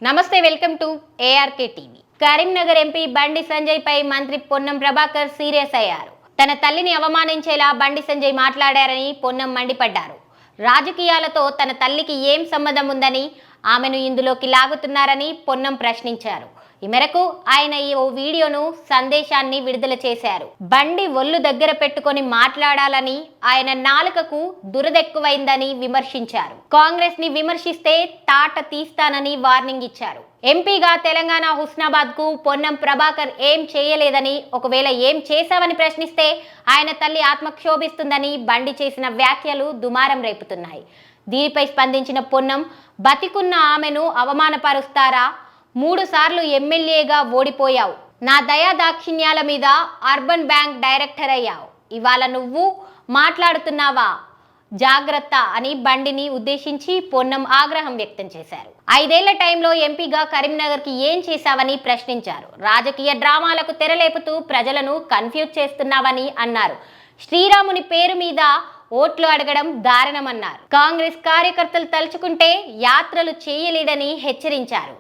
నమస్తే, welcome to ARK TV. Karimnagar MP Bandi Sanjay పై మంత్రి Ponnam Prabhakar serious అయ్యారు. తన తల్లిని అవమానించేలా బండి సంజయ్ మాట్లాడారని పొన్నం మండిపడ్డారు. రాజకీయాలతో తన తల్లికి ఏం సంబంధం ఉందని, ఆమెను ఇందులోకి లాగుతున్నారని పొన్నం ప్రశ్నించారు. ఈ మేరకు ఆయన ఓ వీడియోను సందేశాన్ని విడుదల చేశారు. బండి ఒళ్ళు దగ్గర పెట్టుకొని మాట్లాడాలని, ఆయన నాలుకకు దురదెక్కువైందని విమర్శించారు. కాంగ్రెస్ ని విమర్శిస్తే తాట తీస్తానని వార్నింగ్ ఇచ్చారు. ఎంపీగా తెలంగాణ హుస్నాబాద్ కు పొన్నం ప్రభాకర్ ఏం చేయలేదని, ఒకవేళ ఏం చేశావని ప్రశ్నిస్తే ఆయన తల్లి ఆత్మక్షోభిస్తుందని బండి చేసిన వ్యాఖ్యలు దుమారం రేపుతున్నాయి. దీనిపై స్పందించిన పొన్నం, బతికున్న ఆమెను అవమానపరుస్తారా? 3 సార్లు ఎమ్మెల్యేగా ఓడిపోయావు. నా దయా దాక్షిణ్యాల మీద అర్బన్ బ్యాంక్ డైరెక్టర్ అయ్యావు. ఇవాళ నువ్వు మాట్లాడుతున్నావా? జాగ్రత్త అని బండిని ఉద్దేశించి పొన్నం ఆగ్రహం వ్యక్తం చేశారు. 5 ఏళ్ల టైంలో ఎంపీగా కరీంనగర్కి ఏం చేశావని ప్రశ్నించారు. రాజకీయ డ్రామాలకు తెరలేపుతూ ప్రజలను కన్ఫ్యూజ్ చేస్తున్నావని అన్నారు. శ్రీరాముని పేరు మీద ఓట్లు అడగడం దారుణమన్నారు. కాంగ్రెస్ కార్యకర్తలు తలుచుకుంటే యాత్రలు చేయలేదని హెచ్చరించారు.